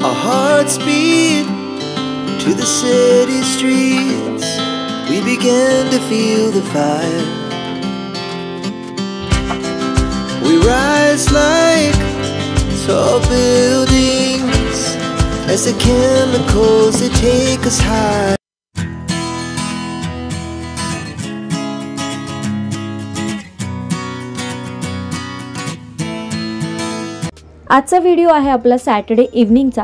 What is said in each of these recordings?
Our hearts beat to the city streets. We began to feel the fire. We rise like tall buildings as the chemicals that take us high. आजचा video आहे आपला Saturday इव्हनिंगचा.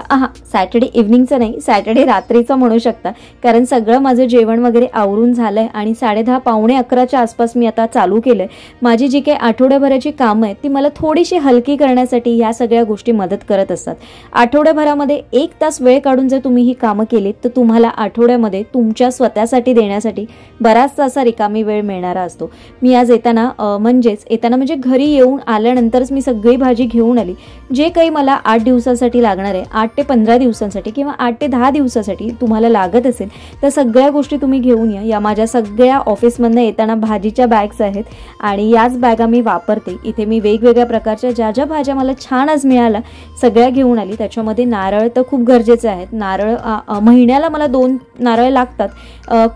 Saturday इव्हनिंगचा नाही, Saturday रात्रीचा म्हणू शकता, कारण सगळं माझं जेवण वगैरे आवरून झालंय आणि 10:30 पावणे 11च्या आसपास मी आता चालू केलंय. माझी जी काही आठवड्याभराची कामं आहेत ती मला थोडीशी हलकी करण्यासाठी ह्या सगळ्या गोष्टी मदत करत असतात. आठवड्याभरामध्ये 1 तास वेळ काढून जर तुम्ही ही कामं केलीत तर तुम्हाला आठवड्यामध्ये तुमच्या स्वतःसाठी देण्यासाठी बराच असा रिकामी वेळ मिळणारा असतो. मी आज येताना म्हणजे घरी येऊन आल्यानंतरच मी सगळी भाजी घेऊन आली. जे काही मला 8 दिवसांसाठी लागणार आहे, 8 ते 15 दिवसांसाठी किंवा 8 ते 10 दिवसांसाठी तुम्हाला लागत असेल तर सगळ्या गोष्टी तुम्ही घेऊन या. या माझ्या सगळ्या ऑफिसमधनं येताना भाजीच्या बॅग्स आहेत आणि याच बॅगा मी वापरते. इथे मी वेगवेगळ्या प्रकारच्या ज्या ज्या भाज्या मला छान आज मिळाल्या सगळ्या घेऊन आली. त्याच्यामध्ये नारळ तर खूप गरजेचे आहेत. नारळ महिन्याला मला 2 नारळ लागतात.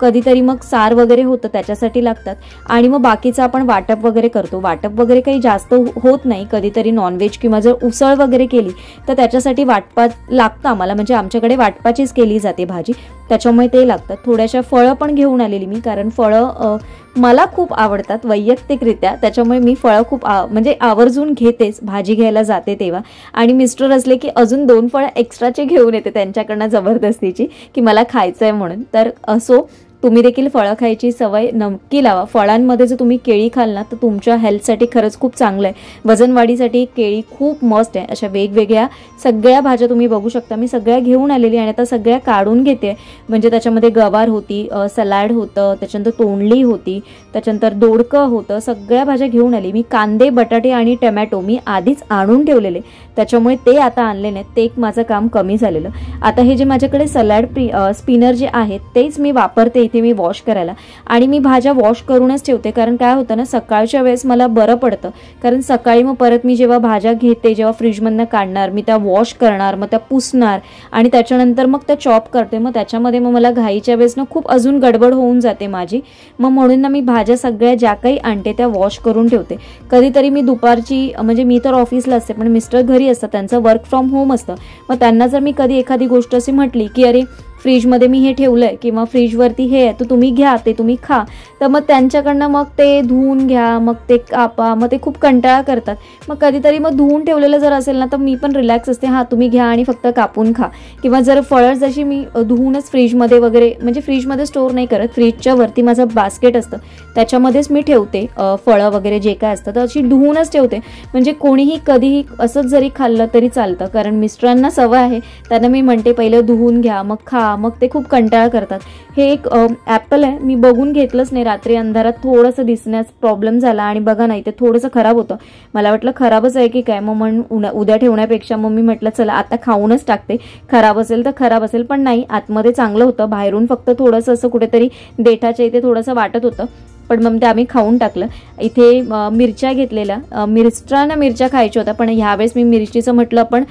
कधीतरी मग सार वगैरे होतं त्याच्यासाठी लागतात आणि मग बाकीचं आपण वाटप वगैरे करतो. वाटप वगैरे काही जास्त होत नाही. कधीतरी नॉनव्हेज किंवा जर उसळ वगैरे केली तर त्याच्यासाठी वाटपा लागतं आम्हाला, म्हणजे आमच्याकडे वाटपाचीच केली जाते भाजी, त्याच्यामुळे ते लागतात. थोड्याशा फळं पण घेऊन आलेली मी, कारण फळं मला खूप आवडतात वैयक्तिकरित्या, त्याच्यामुळे मी फळं खूप आवर्जून घेतेच भाजी घ्यायला जाते तेव्हा. आणि मिस्टर असले की अजून 2 फळं एक्स्ट्राचे घेऊन येते त्यांच्याकडनं जबरदस्तीची की मला खायचं आहे म्हणून. तर असो, तुम्ही देखील फळं खायची सवय नक्की लावा. फळांमध्ये जर तुम्ही केळी खाल ना तर तुमच्या हेल्थसाठी खरंच खूप चांगलं आहे. वजन वाढीसाठी केळी खूप मस्त आहे. अशा वेगवेगळ्या सगळ्या भाज्या तुम्ही बघू शकता. मी सगळ्या घेऊन आलेली आणि आता सगळ्या काढून घेते. म्हणजे त्याच्यामध्ये गवार होती, सलाड होतं, त्याच्यानंतर तोंडली होती, त्याच्यानंतर दोडकं होतं, सगळ्या भाज्या घेऊन आली. मी कांदे, बटाटे आणि टमॅटो मी आधीच आणून ठेवलेले, त्याच्यामुळे ते आता आणले नाहीत. ते एक माझं काम कमी झालेलं. आता हे जे माझ्याकडे सलाड स्पिनर जे आहेत तेच मी वापरते इथे मी वॉश करायला. आणि मी भाज्या वॉश करूनच ठेवते, कारण काय होतं ना, सकाळच्या वेळेस मला बरं पडतं. कारण सकाळी मग परत मी जेव्हा भाज्या घेते, जेव्हा फ्रीजमधनं काढणार, मी त्या वॉश करणार, मग त्या पुसणार आणि त्याच्यानंतर मग त्या चॉप करते. मग त्याच्यामध्ये मग मला घाईच्या वेळेस ना खूप अजून गडबड होऊन जाते माझी. मग म्हणून ना मी भाज्या सगळ्या ज्या काही आणते त्या वॉश करून ठेवते. कधीतरी मी दुपारची, म्हणजे मी तर ऑफिसला असते पण मिस्टर घरी असतात, त्यांचं वर्क फ्रॉम होम असतं. मग त्यांना जर मी कधी एखादी गोष्ट अशी म्हटली की अरे फ्रीजमध्ये मी हे ठेवलंय किंवा फ्रीजवरती हे आहे तर तुम्ही घ्या, ते तुम्ही खा, तर मग त्यांच्याकडनं मग ते धुवून घ्या, मग ते कापा, मग ते खूप कंटाळा करतात. मग कधीतरी मग धुवून ठेवलेलं जर असेल ना तर मी पण रिलॅक्स असते, तुम्ही घ्या आणि फक्त कापून खा. किंवा जर फळं जशी मी धुवूनच फ्रीजमध्ये वगैरे, म्हणजे फ्रीजमध्ये स्टोअर नाही करत, फ्रीजच्या वरती माझं बास्केट असतं त्याच्यामध्येच मी ठेवते फळं वगैरे जे काय असतं, तर अशी धुवूनच ठेवते. म्हणजे कोणीही कधीही असंच जरी खाल्लं तरी चालतं, कारण मिस्टरांना सवय आहे. त्यांना मी म्हणते पहिलं धुवून घ्या मग खा, मग ते खूप कंटाळा करतात. हे एक ॲपल आहे, मी बघून घेतलंच नाही, रात्री अंधारात थोडंसं दिसण्यास प्रॉब्लेम झाला आणि बघा नाही ते थोडंसं खराब होतं. मला वाटलं खराबच आहे की काय, मग उद्या ठेवण्यापेक्षा मग मी म्हटलं चला आता खाऊनच टाकते, खराब असेल तर खराब असेल. पण नाही, आतमध्ये चांगलं होतं, बाहेरून फक्त थोडंसं असं कुठेतरी देठाच्या इथे थोडंसं वाटत होतं, पण मग ते आम्ही खाऊन टाकलं. इथे मिरच्या घेतलेल्या, मिस्टरांना मिरच्या खायच्या होत्या, पण ह्यावेळेस मी मिरचीचं म्हटलं आपण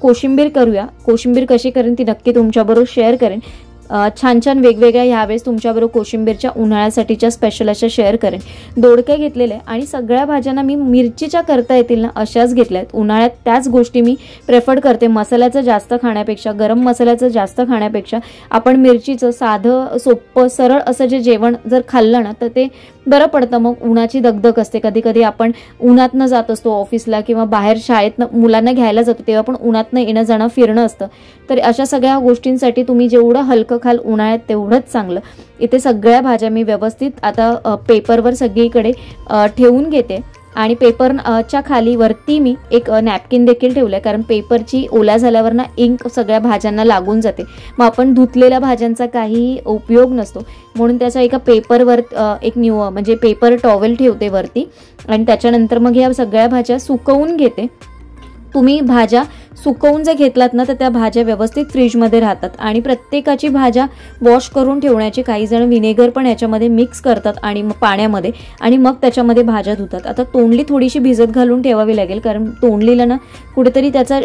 कोशिंबीर करूया. कोशिंबीर कशी करेन ती नक्की तुमच्याबरोबर शेअर करेन. छान छान वेगवेगळ्या ह्यावेळेस तुमच्याबरोबर कोशिंबीरच्या उन्हाळ्यासाठीच्या स्पेशल अशा शेअर करेन. दोडके घेतलेले आणि सगळ्या भाज्यांना मी मिरचीच्या करता येतील ना अशाच घेतल्या आहेत. उन्हाळ्यात त्याच गोष्टी मी प्रेफर करते, मसाल्याचं जास्त खाण्यापेक्षा, गरम मसाल्याचं जास्त खाण्यापेक्षा आपण मिरचीचं साधं सोपं सरळ असं जे जेवण जर खाल्लं ना तर ते बरं पडतं. मग उन्हाची दगदग असते, कधी कधी आपण उन्हातनं जात असतो ऑफिसला किंवा बाहेर शाळेतनं मुलांना घ्यायला जातो तेव्हा पण उन्हातनं येणं जाणं फिरणं असतं. तर अशा सगळ्या गोष्टींसाठी तुम्ही जेवढं हलकं खाल उन्हाळ्यात तेवढंच चांगलं. इथे सगळ्या भाज्या मी व्यवस्थित आता पेपरवर सगळीकडे ठेवून घेते आणि पेपरच्या खाली वरती मी एक नॅपकिन देखील ठेवलं आहे, कारण पेपरची ओल्या झाल्यावर ना इंक सगळ्या भाज्यांना लागून जाते, मग आपण धुतलेल्या भाज्यांचा काहीही उपयोग नसतो. म्हणून त्याचा एका पेपरवर एक म्हणजे पेपर टॉवेल ठेवते वरती आणि त्याच्यानंतर मग ह्या सगळ्या भाज्या सुकवून घेते. तुम्ही भाज्या सुकवून जर घेतलात ना तर त्या भाज्या व्यवस्थित फ्रीजमध्ये राहतात. आणि प्रत्येकाची भाज्या वॉश करून ठेवण्याची, काही जण विनेगर पण याच्यामध्ये मिक्स करतात आणि मग पाण्यामध्ये, आणि मग त्याच्यामध्ये भाज्या धुतात. आता तोंडली थोडीशी भिजत घालून ठेवावी लागेल, कारण तोंडलीला ना कुठेतरी त्याचा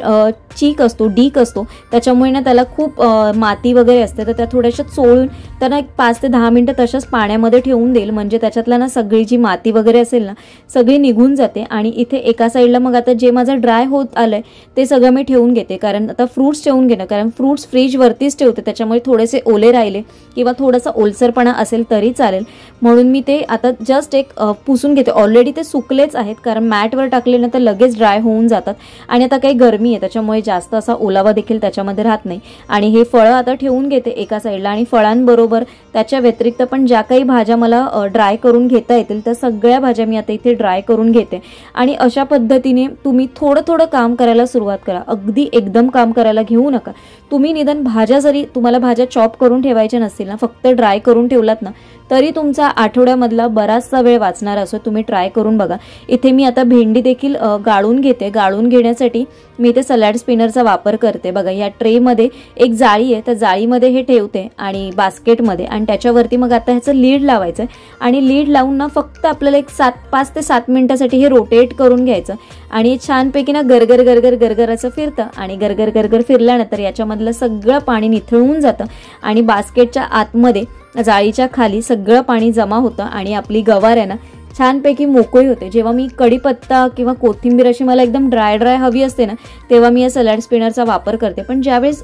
चीक असतो, डीक असतो, त्याच्यामुळे ना त्याला खूप माती वगैरे असते, तर त्या थोड्याशा चोळून त्यांना 5 ते 10 मिनिटं तशाच पाण्यामध्ये ठेवून देईल, म्हणजे त्याच्यातला ना सगळी जी माती वगैरे असेल ना सगळी निघून जाते. आणि इथे एका साईडला मग आता जे माझं ड्राय होत आलंय ते सगळं मी ठेवून घेते, कारण आता फ्रूट्स ठेवून घेणं, कारण फ्रूट्स फ्रीजवरतीच ठेवते, त्याच्यामुळे थोडेसे ओले राहिले किंवा थोडासा ओलसरपणा असेल तरी चालेल, म्हणून मी ते आता जस्ट एक पुसून घेते. ऑलरेडी ते सुकलेच आहेत, कारण मॅटवर टाकले ना तर लगेच ड्राय होऊन जातात, आणि आता काही गरमी आहे त्याच्यामुळे जास्त असा ओलावा देखील त्याच्यामध्ये राहत नाही. आणि हे फळं आता ठेवून घेते एका साईडला, आणि फळांबरोबर त्याच्या व्यतिरिक्त पण ज्या काही भाज्या मला ड्राय करून घेता येतील त्या सगळ्या भाज्या मी आता इथे ड्राय करून घेते. आणि अशा पद्धतीने तुम्ही थोडं थोडं काम करायला सुरुवात करा, अगदी एकदम काम करायला घेऊ नका. तुम्ही निदान भाज्या, जरी तुम्हाला भाज्या चॉप करून ठेवायच्या नसतील ना, फक्त ड्राय करून ठेवलात ना तरी तुमचा आठवड्यामधला बराचसा वेळ वाचणार असो. तुम्ही ट्राय करून बघा. इथे मी आता भेंडी देखील गाळून घेते. गाळून घेण्यासाठी मी इथे सॅलड स्पिनरचा वापर करते. बघा या ट्रेमध्ये एक जाळी आहे, त्या जाळीमध्ये हे ठेवते आणि बास्केटमध्ये, आणि त्याच्यावरती मग आता ह्याचं लीड लावायचं आहे, आणि लीड लावून ना फक्त आपल्याला एक 5 ते 7 मिनिटासाठी हे रोटेट करून घ्यायचं, आणि छानपैकी ना गरगर गरगर गरगर असं फिरतं, आणि गरगर गरगर फिरल्यानंतर याच्यामधलं सगळं पाणी निथळून जातं, आणि बास्केटच्या आतमध्ये जाळीच्या खाली सगळं पाणी जमा होतं, आणि आपली गवार आहे ना छानपैकी मोकळी होते. जेव्हा मी कढीपत्ता किंवा कोथिंबीर अशी मला एकदम ड्राय हवी असते ना तेव्हा मी या सॅलड स्पिनरचा वापर करते, पण ज्यावेळेस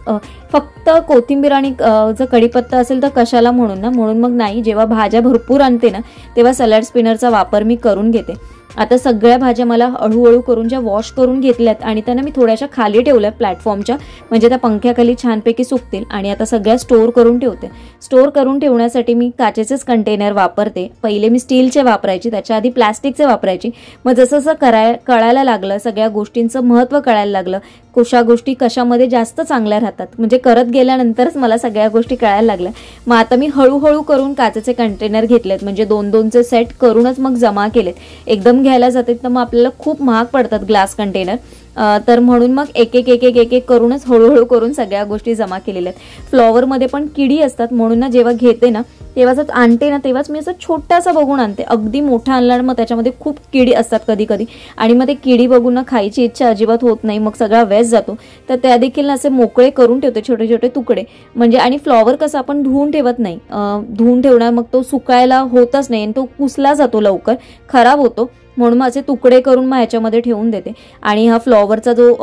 फक्त कोथिंबीर आणि जर कढीपत्ता असेल तर कशाला म्हणून मग नाही, जेव्हा भाज्या भरपूर आणते ना तेव्हा सॅलड स्पिनरचा वापर मी करून घेते. आता सगळ्या भाज्या मला हळूहळू करून ज्या वॉश करून घेतल्यात आणि त्यांना मी थोड्याशा खाली ठेवल्या प्लॅटफॉर्मच्या, म्हणजे त्या पंख्याखाली छानपैकी सुकतील, आणि आता सगळ्या स्टोअर करून ठेवते. स्टोअर करून ठेवण्यासाठी मी काचेचेच कंटेनर वापरते. पहिले मी स्टीलचे वापरायची, त्याच्या आधी प्लॅस्टिकचे वापरायची. मग जसं जसं कळायला लागलं, सगळ्या गोष्टींचं महत्त्व कळायला लागलं, कशा गोष्टी कशामध्ये जास्त चांगल्या राहतात, म्हणजे करत गेल्यानंतरच मला सगळ्या गोष्टी कळायला लागल्या. मग आता मी हळूहळू करून काचेचे कंटेनर घेतलेत, म्हणजे 2-2चे सेट करूनच मग जमा केलेत. एकदम घ्यायला जाते तर मग आपल्याला खूप महाग पडतात ग्लास कंटेनर, तर म्हणून मग एक एक करूनच हळूहळू करून सगळ्या गोष्टी जमा केलेल्या आहेत. फ्लॉवरमध्ये पण किडी असतात, म्हणून ना जेव्हा घेते ना तेव्हाच आणते ना तेव्हाच मी असं छोटासा बघून आणते. अगदी मोठा आणला मग त्याच्यामध्ये खूप किडी असतात कधी कधी, आणि मग ते किडी बघून ना खायची इच्छा अजिबात होत नाही, मग सगळा वेस्ट जातो. तर त्या देखील असे मोकळे करून ठेवते छोटे छोटे तुकडे, म्हणजे. आणि फ्लॉवर कसं आपण धुवून ठेवत नाही, धुवून ठेवणार मग तो सुकायला होतच नाही, आणि तो पुसला जातो लवकर, खराब होतो, म्हणून मग असे तुकडे करून मग ह्याच्यामध्ये ठेवून देते. आणि हा फ्लॉवरचा जो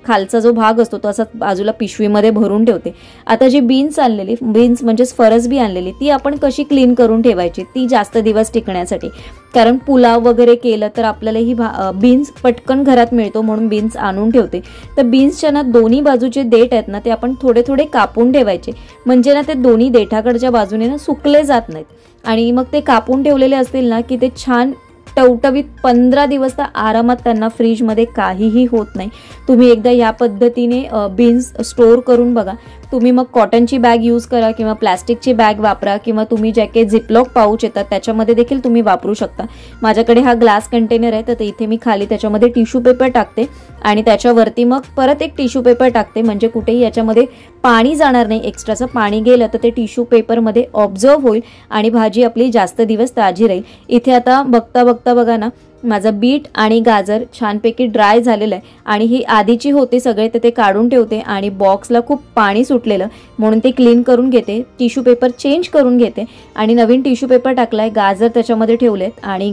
खालचा जो भाग असतो तो असा बाजूला पिशवीमध्ये भरून ठेवते. आता जी बीन्स आणलेली, बीन्स म्हणजेच फरसबी आणलेली, ती आपण कशी क्लीन करून ठेवायची ती जास्त दिवस टिकण्यासाठी, कारण पुलाव वगैरे केलं तर आपल्याला ही बीन्स पटकन घरात मिळतो, म्हणून बीन्स आणून ठेवते. तर बीन्सच्या ना दोन्ही बाजूचे देठ आहेत ना ते आपण थोडे थोडे कापून ठेवायचे, म्हणजे ना ते दोन्ही देठाकडच्या बाजूने ना सुकले जात नाहीत. आणि मग ते कापून ठेवलेले असतील ना की ते छान टवटवीत 15 दिवस तर आरामात त्यांना फ्रीजमध्ये काहीही होत नाही. तुम्ही एकदा या पद्धतीने बीन्स स्टोअर करून बघा. तुम्ही मग कॉटनची बॅग यूज करा किंवा प्लॅस्टिकची बॅग वापरा, किंवा तुम्ही जे काही झिपलॉक पाऊच येतात त्याच्यामध्ये देखील तुम्ही वापरू शकता. माझ्याकडे हा ग्लास कंटेनर आहे, तर इथे मी खाली त्याच्यामध्ये टिश्यू पेपर टाकते आणि त्याच्यावरती मग परत एक टिश्यू पेपर टाकते, म्हणजे कुठेही याच्यामध्ये पाणी जाणार नाही. एक्स्ट्राचं पाणी गेलं तर ते टिश्यू पेपरमध्ये ऑब्झर्व होईल आणि भाजी आपली जास्त दिवस ताजी राहील. इथे आता बघता बघता बघा ना माझं बीट आणि गाजर छानपैकी ड्राय झालेलं आहे, आणि ही आधीची होते सगळे तर ते काढून ठेवते, आणि बॉक्सला खूप पाणी सुटलेलं म्हणून ते क्लीन करून घेते. टिश्यू पेपर चेंज करून घेते आणि नवीन टिश्यू पेपर टाकलाय. गाजर त्याच्यामध्ये ठेवलेत, आणि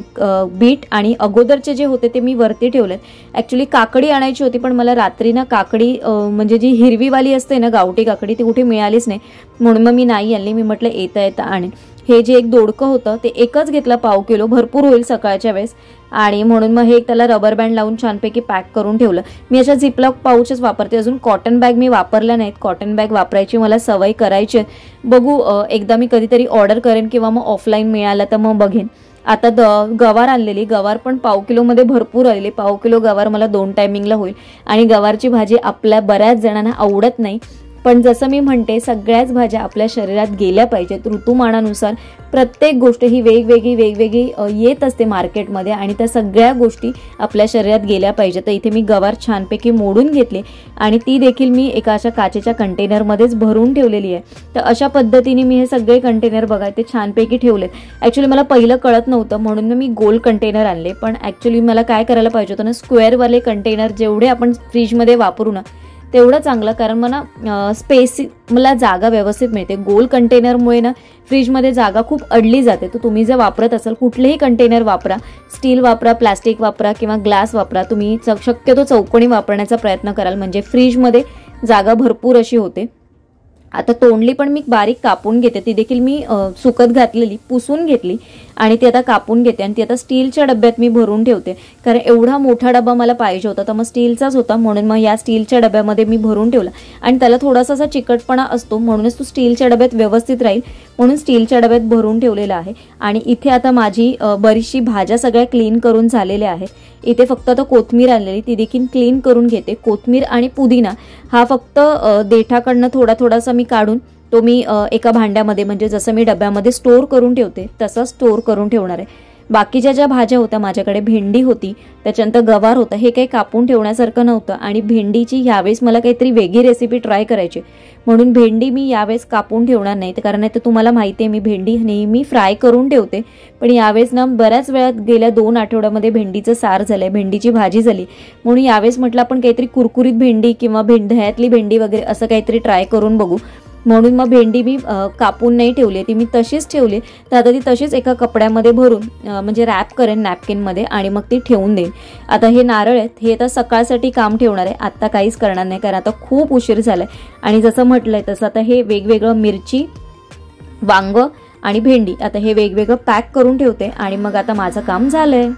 बीट आणि अगोदरचे जे होते ते मी वरती ठेवलेत. ॲक्च्युली काकडी आणायची होती, पण मला रात्री ना काकडी म्हणजे जी हिरवीवाली असते ना गावठी काकडी ती कुठे मिळालीच नाही, म्हणून मग मी नाही आणली. मी म्हटलं येता आणेन. हे जे एक दोडकं होतं ते एकच घेतलं, पाव किलो, भरपूर होईल सकाळच्या वेळेस, आणि म्हणून मग हे त्याला रबर बँड लावून छानपैकी पॅक करून ठेवलं. मी अशा झिपलॉक पाऊचच वापरते, अजून कॉटन बॅग मी वापरल्या नाहीत. कॉटन बॅग वापरायची मला सवय करायची, बघू एकदा मी कधीतरी ऑर्डर करेन किंवा मग ऑफलाईन मिळालं तर मग बघेन. आता गवार आणलेली, गवार पण पाव किलोमध्ये भरपूर आलेली. पाव किलो गवार मला 2 टायमिंगला होईल, आणि गवारची भाजी आपल्या बऱ्याच जणांना आवडत नाही. पण जसं मी म्हणते, सगळ्याच भाज्या आपल्या शरीरात गेल्या पाहिजेत. ऋतुमानानुसार प्रत्येक गोष्ट ही वेगवेगळी येत असते मार्केटमध्ये आणि त्या सगळ्या गोष्टी आपल्या शरीरात गेल्या पाहिजेत. तर इथे मी गवार छानपैकी मोडून घेतली आणि ती देखील मी एका अशा काचेच्या कंटेनरमध्येच भरून ठेवलेली आहे. तर अशा पद्धतीने मी हे सगळे कंटेनर बघा ते छानपैकी ठेवलेत. ॲक्च्युली मला पहिलं कळत नव्हतं म्हणून मी गोल कंटेनर आणले, पण ॲक्च्युली मला काय करायला पाहिजे होतं ना, स्क्वेअरवाले कंटेनर जेवढे आपण फ्रीजमध्ये वापरू ना तेवढं चांगलं, कारण मला स्पेस, मला जागा व्यवस्थित मिळते. गोल कंटेनरमुळे ना फ्रीजमध्ये जागा खूप अडली जाते. तर तुम्ही जर वापरत असाल कुठलेही कंटेनर वापरा, स्टील वापरा, प्लास्टिक वापरा किंवा ग्लास वापरा, तुम्ही शक्यतो चौकोनी वापरण्याचा प्रयत्न कराल, म्हणजे फ्रीजमध्ये जागा भरपूर अशी होते. आता तोंडली पण मी बारीक कापून घेते, ती देखील मी सुकत घातलेली पुसून घेतली आणि ती आता कापून घेते आणि ती आता स्टीलच्या डब्यात मी भरून ठेवते, कारण एवढा मोठा डबा मला पाहिजे होता तर मग स्टीलचाच होता म्हणून मग या स्टीलच्या डब्यामध्ये मी भरून ठेवला. आणि त्याला थोडासा असा चिकटपणा असतो म्हणूनच तो स्टीलच्या डब्यात व्यवस्थित राहील म्हणून स्टीलच्या डब्यात भरून ठेवलेला आहे. आणि इथे आता माझी बरीचशी भाज्या सगळ्या क्लीन करून झालेल्या आहेत. इथे फक्त आता कोथिंबीर आणलेली ती देखील क्लीन करून घेते. कोथिंबीर आणि पुदिना हा फक्त देठाकडनं थोडासा मी काढून तो मी एका भांड्यामध्ये, म्हणजे जसं मी डब्यामध्ये स्टोअर करून ठेवते तसं स्टोअर करून ठेवणार आहे. बाकीच्या ज्या भाज्या होत्या, माझ्याकडे भेंडी होती, त्याच्यानंतर गवार होतं, हे काही कापून ठेवण्यासारखं नव्हतं. आणि भेंडीची यावेळेस मला काहीतरी वेगळी रेसिपी ट्राय करायची म्हणून भेंडी मी यावेळेस कापून ठेवणार नाही, कारण नाही तर तुम्हाला माहिती आहे मी भेंडी नेहमी फ्राय करून ठेवते. पण यावेळेस ना बऱ्याच वेळात गेल्या 2 आठवड्यामध्ये भेंडीचं सार झालंय, भेंडीची भाजी झाली, म्हणून यावेळेस म्हटलं आपण काहीतरी कुरकुरीत भेंडी किंवा दह्यातली भेंडी वगैरे असं काहीतरी ट्राय करून बघू. म्हणून मग भेंडी मी कापून नाही ठेवली, ती मी तशीच ठेवली. तर आता ती तशीच एका कपड्यामध्ये भरून म्हणजे रॅप करेन नॅपकिनमध्ये आणि मग ती ठेवून देईन. आता हे नारळ आहेत, हे आता सकाळसाठी काम ठेवणार आहे, आत्ता काहीच करणार नाही कारण आता खूप उशीर झालाय. आणि जसं म्हटलंय तसं आता हे वेगवेगळं मिरची, वांग आणि भेंडी आता हे वेगवेगळं पॅक करून ठेवते आणि मग आता माझं काम झालंय.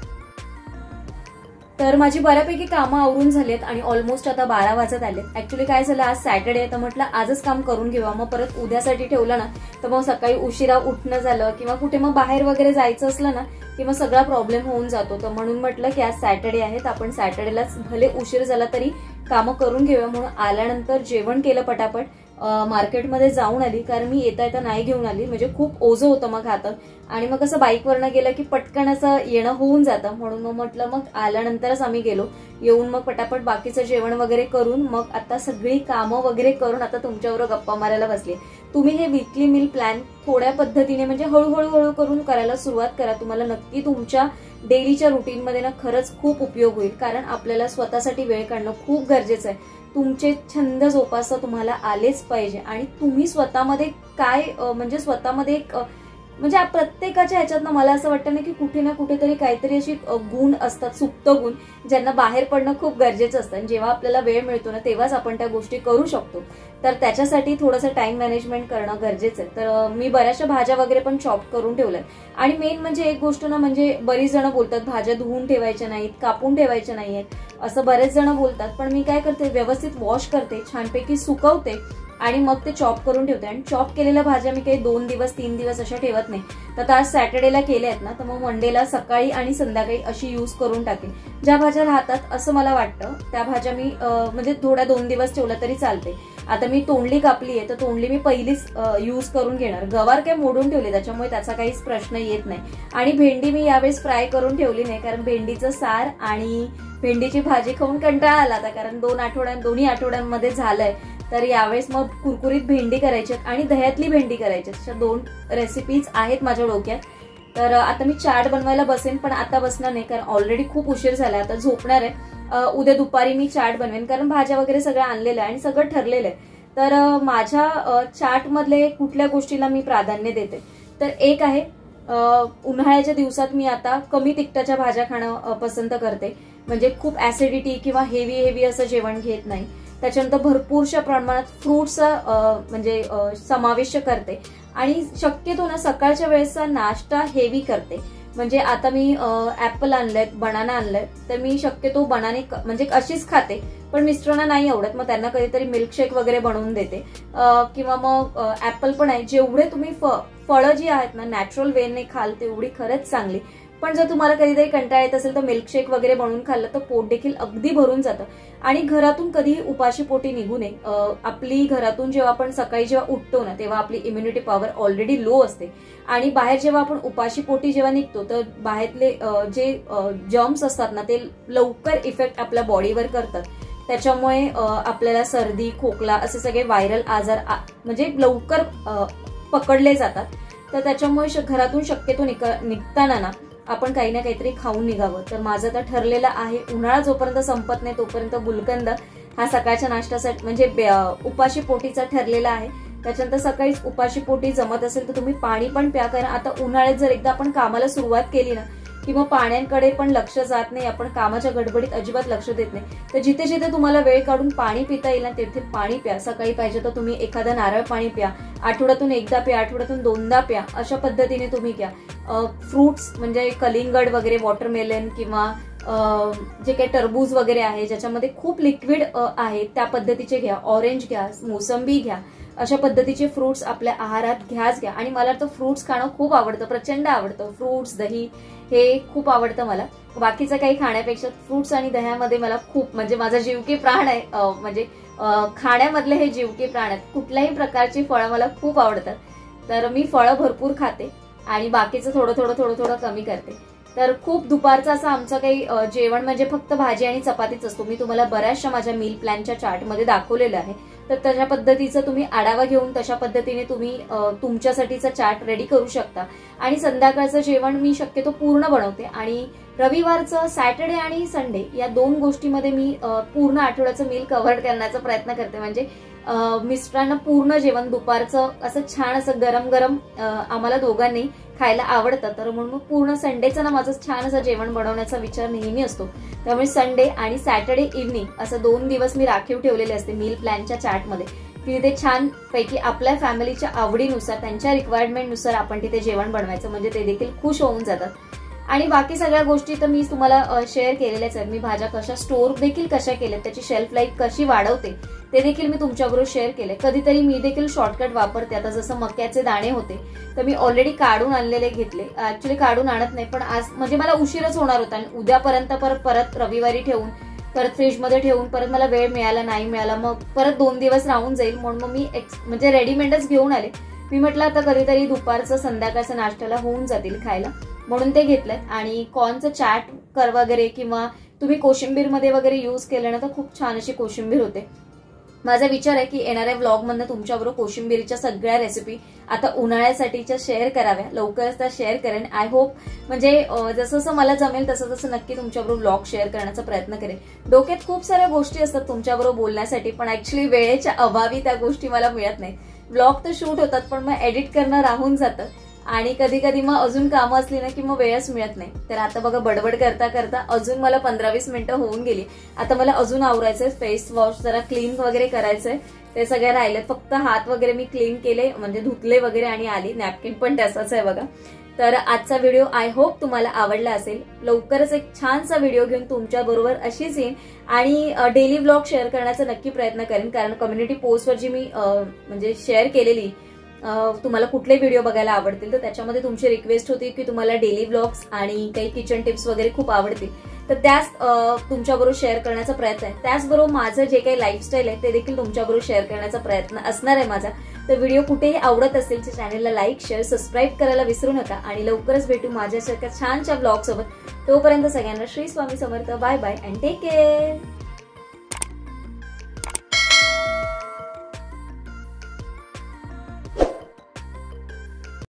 तर माझी बऱ्यापैकी कामं आवरून झालीत आणि ऑलमोस्ट आता 12 वाजत आलेत. ऍक्च्युली काय झालं, आज सॅटर्डे आहे तर म्हटलं आजच काम करून घेऊया, मग परत उद्यासाठी ठेवलं ना तर मग सकाळी उशिरा उठणं झालं किंवा कुठे मग बाहेर वगैरे जायचं असलं ना की मग सगळा प्रॉब्लेम होऊन जातो. तर म्हणून म्हटलं की आज सॅटर्डे आहे तर आपण सॅटर्डेलाच भले उशीर झाला तरी कामं करून घेऊया. म्हणून आल्यानंतर जेवण केलं पटापट, मार्केटमध्ये जाऊन आली, कारण मी येता नाही घेऊन आली, म्हणजे खूप ओझं होतं मग हातात आणि मग असं बाईकवरनं गेलं की पटकन असं येणं होऊन जातं. म्हणून मग म्हटलं मग आल्यानंतरच आम्ही गेलो. येऊन मग पटापट बाकीचं जेवण वगैरे करून मग आता सगळी कामं वगैरे करून आता तुमच्याबरोबर गप्पा मारायला बसले. तुम्ही हे वीकली मील प्लॅन थोड्या पद्धतीने म्हणजे हळूहळू करून करायला सुरुवात करा. तुम्हाला नक्की तुमच्या डेलीच्या रुटीनमध्ये ना खरंच खूप उपयोग होईल, कारण आपल्याला स्वतःसाठी वेळ काढणं खूप गरजेचं आहे. तुमचे छंद जोपासता तुम्हाला आलेच पाहिजे आणि तुम्ही स्वतःमध्ये काय म्हणजे स्वतःमध्ये एक म्हणजे प्रत्येकाच्या ह्याच्यातनं मला असं वाटतं ना की कुठे ना कुठेतरी काहीतरी अशी गुण असतात, सुप्त गुण, ज्यांना बाहेर पडणं खूप गरजेचं असतं. जेव्हा आपल्याला वेळ मिळतो ना तेव्हाच आपण त्या गोष्टी करू शकतो. तर त्याच्यासाठी थोडंसं टाइम मॅनेजमेंट करणं गरजेचं आहे. तर मी बऱ्याचशा भाज्या वगैरे पण चॉप करून ठेवल्यात. आणि मेन म्हणजे एक गोष्ट ना, म्हणजे बरीच जण बोलतात भाज्या धुवून ठेवायच्या नाहीत, कापून ठेवायच्या नाहीयेत, असं बरेच जण बोलतात. पण मी काय करते, व्यवस्थित वॉश करते, छानपैकी सुकवते आणि मग ते चॉप करून ठेवते. आणि चॉप केलेल्या भाज्या मी काही 2 दिवस 3 दिवस अशा ठेवत नाही. तर आज सॅटर्डेला केल्या आहेत ना तर मग मंडेला सकाळी आणि संध्याकाळी अशी यूज करून टाकेन. ज्या भाज्या राहतात असं मला वाटतं त्या भाज्या मी म्हणजे थोड्या 2 दिवस ठेवल्या तरी चालते. आता मी तोंडली कापली आहे तर तोंडली मी पहिलीच यूज करून घेणार. गवार काय मोडून ठेवले त्याच्यामुळे त्याचा काहीच प्रश्न येत नाही. आणि भेंडी मी यावेळेस फ्राय करून ठेवली नाही, कारण भेंडीचं सार आणि भेंडीची भाजी खाऊन कंटाळा आला आता, कारण दोन्ही आठवड्यांमध्ये झालंय. तर यावेळेस मग कुरकुरीत भेंडी करायची आणि दह्यातली भेंडी करायची, अशा 2 रेसिपीज आहेत माझ्या डोक्यात. तर आता मी चाट बनवायला बसेन, पण आता बसणार नाही कारण ऑलरेडी खूप उशीर झाला, आता झोपणार आहे. उद्या दुपारी मी चाट बनवेन, कारण भाज्या वगैरे सगळं आणलेलं आहे आणि सगळं ठरलेलं आहे. तर माझ्या चाट मधले कुठल्या गोष्टीला मी प्राधान्य देते, तर एक आहे उन्हाळ्याच्या दिवसात मी आता कमी तिखटाच्या भाज्या खाणं पसंत करते, म्हणजे खूप ऍसिडिटी किंवा हेवी असं जेवण घेत नाही. त्याच्यानंतर भरपूरशा प्रमाणात फ्रुट्सचा म्हणजे समावेश करते आणि शक्यतो ना सकाळच्या वेळेचा नाश्ता हेवी करते. म्हणजे आता मी ऍपल आणलंय, बनाना आणलंय, तर मी शक्यतो बनाने म्हणजे अशीच खाते, पण मिस्टरांना नाही आवडत, मग त्यांना कधीतरी मिल्कशेक वगैरे बनवून देते. किंवा मग ऍपल पण आहे. जेवढे तुम्ही फळं जी आहेत ना नॅचरल वेने खाल तेवढी खरंच चांगली. पण जर तुम्हाला कधीतरी कंटाळा येत असेल तर मिल्कशेक वगैरे बनवून खाल्लं तर पोट देखील अगदी भरून जातं. आणि घरातून कधीही उपाशी पोटी निघू नये. आपली घरातून जेव्हा आपण सकाळी जेव्हा उठतो ना तेव्हा आपली इम्युनिटी पॉवर ऑलरेडी लो असते आणि बाहेर जेव्हा आपण उपाशी पोटी जेव्हा निघतो तर बाहेरले जे जर्म्स असतात ना ते लवकर इफेक्ट आपल्या बॉडीवर करतात. त्याच्यामुळे आपल्याला सर्दी खोकला असे सगळे व्हायरल आजार म्हणजे लवकर पकडले जातात. तर त्याच्यामुळे घरातून शक्यतो निघताना ना आपण काही ना काहीतरी खाऊन निघावं. तर माझं तर ठरलेलं आहे उन्हाळा जोपर्यंत संपत नाही तोपर्यंत गुलकंद हा सकाळच्या नाश्त्यासाठी म्हणजे उपाशी पोटीचा ठरलेला आहे. त्याच्यानंतर सकाळीच उपाशी पोटी जमत असेल तर तुम्ही पाणी पण प्या. कारण आता उन्हाळ्यात जर एकदा आपण कामाला सुरुवात केली ना की मग पाण्याकडे पण लक्ष जात नाही. आपण कामाच्या गडबडीत अजिबात लक्ष देत नाही. तर जिथे जिथे तुम्हाला वेळ काढून पाणी पिता येईल ना तिथे पाणी प्या. सकाळी पाहिजे तर तुम्ही एखादं नारळ पाणी प्या. आठवड्यातून एकदा प्या, आठवड्यातून 2दा प्या. अशा पद्धतीने तुम्ही घ्या. फ्रुट्स म्हणजे कलिंगड वगैरे, वॉटरमेलन किंवा जे काही टरबूज वगैरे आहे ज्याच्यामध्ये खूप लिक्विड आहे त्या पद्धतीचे घ्या. ऑरेंज घ्या, मोसंबी घ्या. अशा पद्धतीचे फ्रुट्स आपल्या आहारात घ्याच घ्या. आणि मला तर फ्रुट्स खाणं खूप आवडतं, प्रचंड आवडतं. फ्रुट्स, दही हे खूप आवडतं मला. बाकीचं काही खाण्यापेक्षा फ्रुट्स आणि दह्यामध्ये मला खूप म्हणजे माझा जीव की प्राण आहे. म्हणजे खाण्यामधले हे जीव की प्राण आहेत. कुठल्याही प्रकारची फळं मला खूप आवडतात. तर मी फळं भरपूर खाते आणि बाकीचं थोडं थोडं कमी करते. तर खूप दुपारचं असं आमचं काही जेवण म्हणजे फक्त भाजी आणि चपातीच असतो. मी तुम्हाला बऱ्याचशा माझ्या मील प्लॅनच्या चार्टमध्ये दाखवलेलं आहे. तर तशा पद्धतीचं तुम्ही आढावा घेऊन तशा पद्धतीने तुम्ही तुमच्यासाठीचा चार्ट रेडी करू शकता. आणि संध्याकाळचं जेवण मी शक्यतो पूर्ण बनवते आणि रविवारचं, सॅटर्डे आणि संडे या 2 गोष्टीमध्ये मी पूर्ण आठवड्याचं मील कव्हर करण्याचा प्रयत्न करते. म्हणजे मिस्टरांना पूर्ण जेवण दुपारचं असं छान असं गरम गरम आम्हाला दोघांनी खायला आवडतं. तर म्हणून मग पूर्ण संडेचं ना माझं छान असं जेवण बनवण्याचा विचार नेहमी असतो. त्यामुळे संडे आणि सॅटर्डे इव्हनिंग असं 2 दिवस मी राखीव ठेवलेले असते मील प्लॅनच्या चार्टमध्ये. तिथे छान पैकी आपल्या फॅमिलीच्या आवडीनुसार त्यांच्या रिक्वायरमेंटनुसार आपण तिथे जेवण बनवायचं म्हणजे ते देखील खुश होऊन जातात. आणि बाकी सगळ्या गोष्टी तर मी तुम्हाला शेअर केलेल्याच आहेत. मी भाज्या कशा स्टोर देखील कशा केल्या, त्याची शेल्फ लाईफ कशी वाढवते ते देखील मी तुमच्याबरोबर शेअर केले. कधीतरी मी देखील शॉर्टकट वापरते. आता जसं मक्याचे दाणे होते तर मी ऑलरेडी काढून आणलेले घेतले. ऍक्च्युली काढून आणत नाही पण आज म्हणजे मला उशीरच होणार होता आणि उद्यापर्यंत परत रविवारी ठेवून परत फ्रीजमध्ये ठेवून परत मला वेळ मिळाला नाही मिळाला मग परत 2 दिवस राहून जाईल म्हणून मग मी म्हणजे रेडीमेडच घेऊन आले. मी म्हटलं आता कधीतरी दुपारचं संध्याकाळचं नाश्त्याला होऊन जातील खायला म्हणून ते घेतलंय. आणि कॉर्नचं चाट वगैरे किंवा तुम्ही कोशिंबीरमध्ये वगैरे युज केलं ना तर खूप छान अशी कोशिंबीर होते. माझा विचार आहे की येणाऱ्या व्लॉगमधनं तुमच्याबरोबर कोशिंबीरच्या सगळ्या रेसिपी आता उन्हाळ्यासाठीच्या शेअर कराव्या. लवकरच त्या शेअर करेन. आय होप म्हणजे जसं जसं मला जमेल तसं तसं नक्की तुमच्याबरोबर व्लॉग शेअर करण्याचा प्रयत्न करेन. डोक्यात खूप साऱ्या गोष्टी असतात तुमच्याबरोबर बोलण्यासाठी पण ऍक्च्युली वेळेच्या अभावी त्या गोष्टी मला मिळत नाही. व्लॉग तर शूट होतात पण मग एडिट करणं राहून जातं आणि कधी कधी मग अजून कामं असली ना की मग वेळच मिळत नाही. तर आता बघा बडबड करता करता अजून मला 15-20 मिनिटं होऊन गेली. आता मला अजून आवरायचंय, फेस वॉश जरा क्लीन वगैरे करायचंय. ते सगळे राहिले. फक्त हात वगैरे मी क्लीन केले म्हणजे धुतले वगैरे आणि आली. नॅपकिन पण तसाच आहे बघा. तर आजचा व्हिडिओ आय होप तुम्हाला आवडला असेल. लवकरच एक छानसा व्हिडिओ घेऊन तुमच्या बरोबर अशीच येईन आणि डेली व्लॉग शेअर करण्याचा नक्की प्रयत्न करेन. कारण कम्युनिटी पोस्टवर जी मी म्हणजे शेअर केलेली तुम्हाला कुठले व्हिडिओ बघायला आवडतील तर त्याच्यामध्ये तुमची रिक्वेस्ट होती की तुम्हाला डेली व्लॉग्स आणि काही किचन टिप्स वगैरे खूप आवडतील तर त्याच तुमच्याबरोबर शेअर करण्याचा प्रयत्न आहे. त्याचबरोबर माझं जे काही लाईफस्टाईल आहे ते देखील तुमच्याबरोबर शेअर करण्याचा प्रयत्न असणार आहे माझा. तर व्हिडिओ कुठेही आवडत असेल तर चॅनलला लाईक शेअर सबस्क्राईब करायला विसरू नका आणि लवकरच भेटू माझ्यासारख्या छानच्या व्लॉग सोबत. तोपर्यंत सगळ्यांना Shri Swami Samarth. Bye bye and take care.